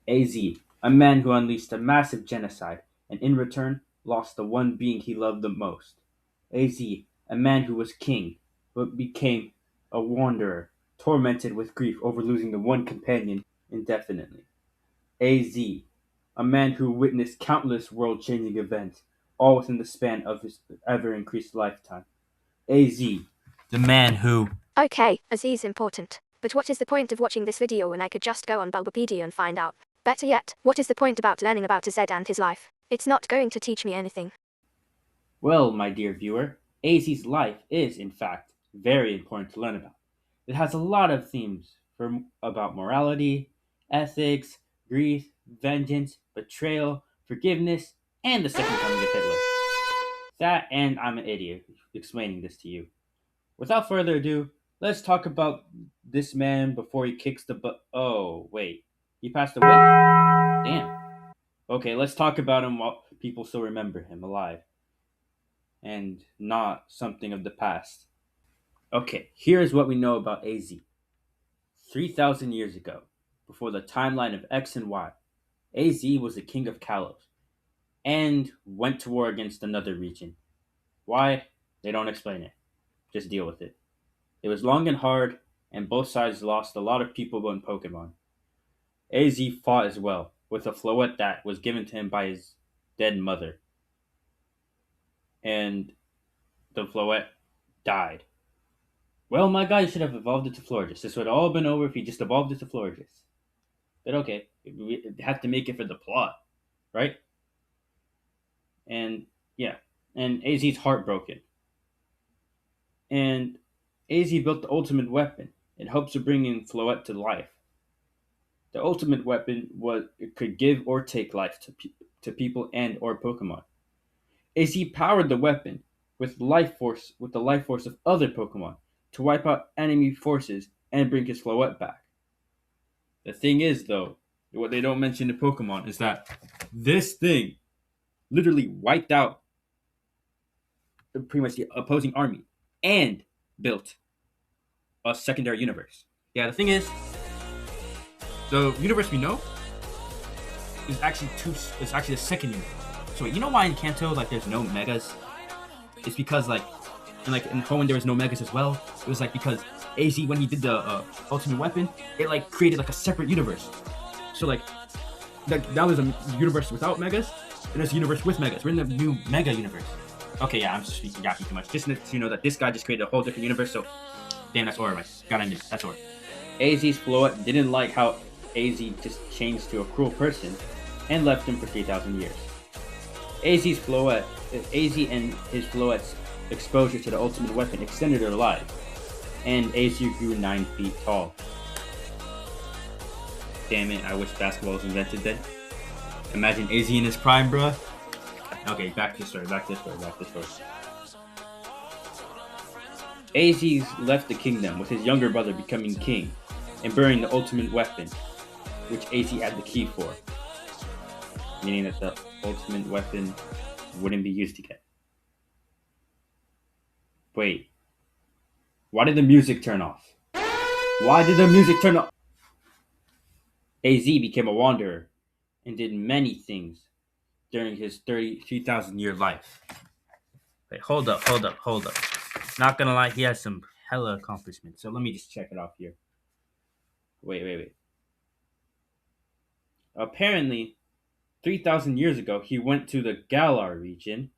AZ, a man who unleashed a massive genocide and in return lost the one being he loved the most. AZ, a man who was king but became a wanderer, tormented with grief over losing the one companion indefinitely. AZ, a man who witnessed countless world changing events, all within the span of his ever increased lifetime. AZ, the man who. Okay, Aziz important. But what is the point of watching this video when I could just go on Bulbapedia and find out? Better yet, what is the point about learning about Zed and his life? It's not going to teach me anything. Well, my dear viewer, AZ's life is, in fact, very important to learn about. It has a lot of themes about morality, ethics, grief, vengeance, betrayal, forgiveness, and the second coming of Hitler. That and I'm an idiot explaining this to you. Without further ado, let's talk about this man before he kicks the butt. Oh, wait. He passed away? Damn. Okay, let's talk about him while people still remember him alive and not something of the past. Okay, here is what we know about AZ. 3,000 years ago, before the timeline of X and Y, AZ was the king of Kalos and went to war against another region. Why? They don't explain it. Just deal with it. It was long and hard, and both sides lost a lot of people in Pokemon. AZ fought as well, with a Floette that was given to him by his dead mother, and the Floette died. Well, my guy should have evolved it to Florges. This would have all been over if he just evolved it to Florges. But okay, we have to make it for the plot, right? And yeah, and AZ's heartbroken. And AZ built the ultimate weapon in hopes of bringing Floette to life. The ultimate weapon was it could give or take life to people and or Pokemon. AZ powered the weapon with the life force of other Pokemon to wipe out enemy forces and bring his Floette back. The thing is, though, what they don't mention in Pokemon is that this thing literally wiped out pretty much the opposing army and built a secondary universe. Yeah, the thing is, the universe we know is actually the second universe. So you know why in Kanto like there's no megas? It's because in Hoenn there was no megas as well. It was like because AZ when he did the ultimate weapon, it like created like a separate universe. So like that was a universe without megas, and there's a universe with megas. We're in the new mega universe. Okay, yeah, I'm speaking yapping too much. Just so you know that this guy just created a whole different universe. So, damn, that's Aura, right? Gotta admit, that's Aura. AZ's Floette didn't like how AZ just changed to a cruel person and left him for 3,000 years. AZ and his Floette's exposure to the ultimate weapon extended their lives, and AZ grew 9 feet tall. Damn it, I wish basketball was invented then. Imagine AZ in his prime, bruh. Okay, back to the story. AZ left the kingdom with his younger brother becoming king and burying the ultimate weapon, which AZ had the key for, meaning that the ultimate weapon wouldn't be used again. Wait, why did the music turn off? Why did the music turn off? AZ became a wanderer and did many things during his 33,000 year life. Wait, hold up. Not gonna lie, he has some hella accomplishments. So let me just check it off here. Wait. Apparently, 3,000 years ago, he went to the Galar region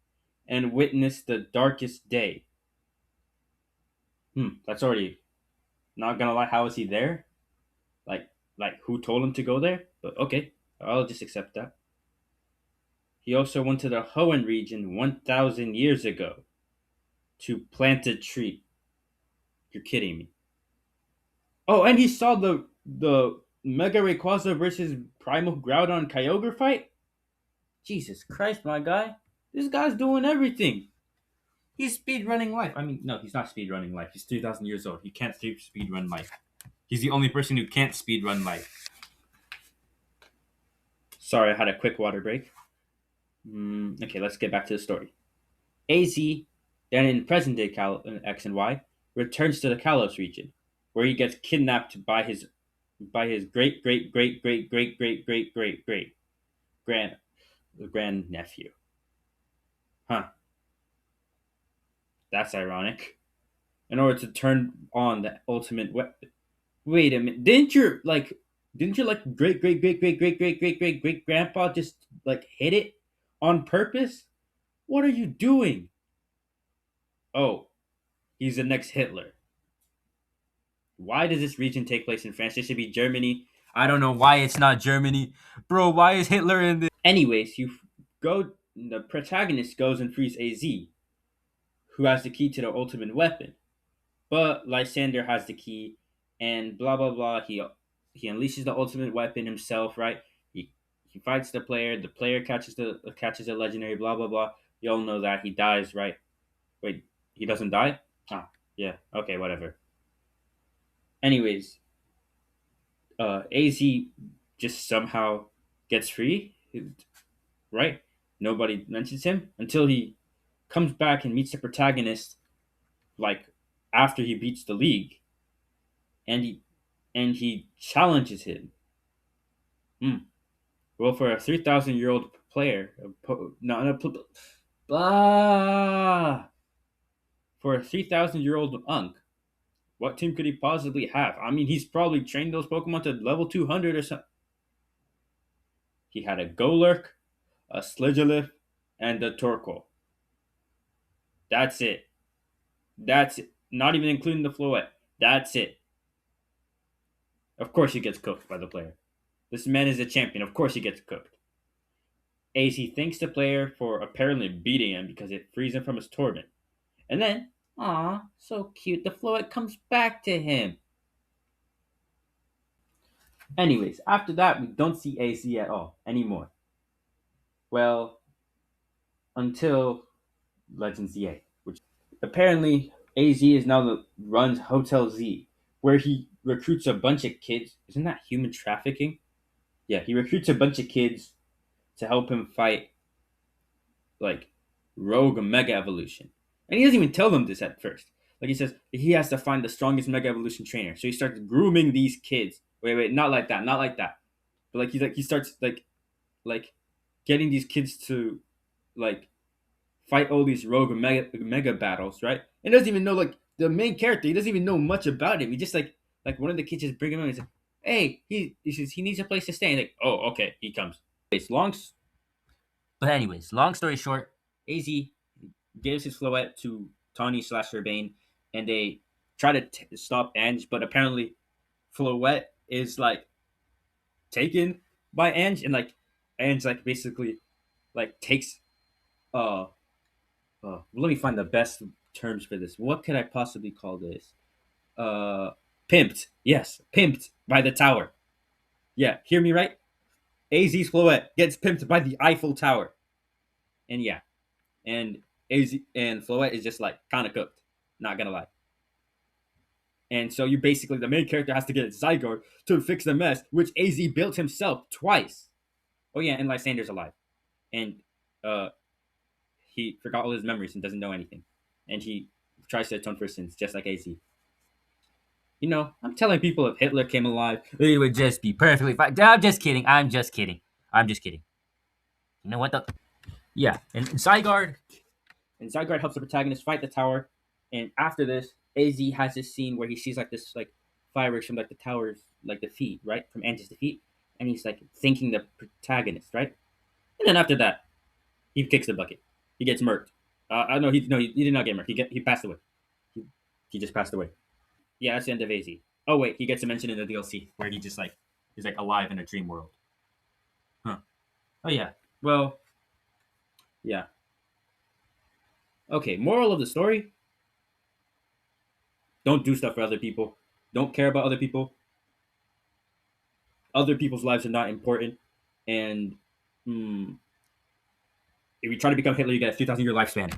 and witnessed the darkest day. That's already. Not gonna lie, how is he there? Like who told him to go there? But okay, I'll just accept that. He also went to the Hoenn region 1,000 years ago to plant a tree. You're kidding me. Oh, and he saw the Mega Rayquaza versus Primal Groudon Kyogre fight. Jesus Christ, my guy! This guy's doing everything. He's speed running life. I mean, no, he's not speed running life. He's 3,000 years old. He can't speed run life. He's the only person who can't speed run life. Sorry, I had a quick water break. Okay, let's get back to the story. AZ, then in present day X and Y, returns to the Kalos region, where he gets kidnapped by his by his great great great great great great great great great grand grand nephew. Huh? That's ironic. In order to turn on the ultimate weapon. Wait a minute. Didn't your great great great great great great great great great grandpa just like hit it on purpose? What are you doing? Oh, he's the next Hitler. Why does this region take place in France? It should be Germany. I don't know why it's not Germany. Bro, why is Hitler in this? Anyways, the protagonist goes and frees AZ, who has the key to the ultimate weapon. But Lysander has the key, and blah blah blah. He unleashes the ultimate weapon himself, right? He fights the player. The player catches a legendary. Blah blah blah. You all know that he dies, right? Wait, he doesn't die? Ah, yeah. Okay, whatever. Anyways, Az just somehow gets free, right? Nobody mentions him until he comes back and meets the protagonist, like after he beats the league, and he challenges him. Hmm. Well, for a 3,000-year-old player, no, blah, for a 3,000-year-old Unk, what team could he possibly have? I mean, he's probably trained those Pokemon to level 200 or something. He had a Golurk, a Sliggolith, and a Torkoal. That's it. That's it. Not even including the Floette. That's it. Of course he gets cooked by the player. This man is a champion. Of course he gets cooked. AC thanks the player for apparently beating him because it frees him from his torment. And then, aw, so cute, the Floette comes back to him. Anyways, after that, we don't see AC at all anymore. Well, until Legend ZA, which apparently AZ is now runs Hotel Z, where he recruits a bunch of kids. Isn't that human trafficking? Yeah, he recruits a bunch of kids to help him fight like Rogue Mega Evolution, and he doesn't even tell them this at first. Like he says, he has to find the strongest Mega Evolution trainer, so he starts grooming these kids. Wait, not like that, not like that. But he starts like getting these kids to like fight all these rogue mega battles, right? And doesn't even know like the main character. He doesn't even know much about him. He just like one of the kids just bring him in and says, "Hey, he says he needs a place to stay." And like, oh, okay, he comes. It's long, but anyways, long story short, Az gives his Floette to Tawny slash Urbane, and they try to stop Ange, but apparently Floette is like taken by Ange, and like Ange like basically like takes let me find the best terms for this. What could I possibly call this? Uh, Pimped. Yes, pimped by the tower. Yeah, hear me right? AZ's Floette gets pimped by the Eiffel Tower. And yeah, and AZ and Floette is just like kind of cooked. Not gonna lie. And so you basically, the main character has to get Zygarde to fix the mess, which AZ built himself twice. Oh yeah, and Lysander's alive. And uh, he forgot all his memories and doesn't know anything. And he tries to atone for his sins, just like AZ. You know, I'm telling people if Hitler came alive, it would just be perfectly fine. I'm just kidding. I'm just kidding. I'm just kidding. You know what? Yeah, and Zygarde helps the protagonist fight the tower. And after this, Az has this scene where he sees like this like fireworks from like the tower's like defeat, right, from Ange's defeat, and he's like thanking the protagonist, right. And then after that, he kicks the bucket. He gets murked. I know he did not get murked. He passed away. He just passed away. Yeah, that's the end of Az. Oh wait, he gets a mention in the DLC where he just like is like alive in a dream world. Huh. Oh yeah. Well, yeah. Okay. Moral of the story: don't do stuff for other people. Don't care about other people. Other people's lives are not important. And if you try to become Hitler, you get a 3,000-year lifespan.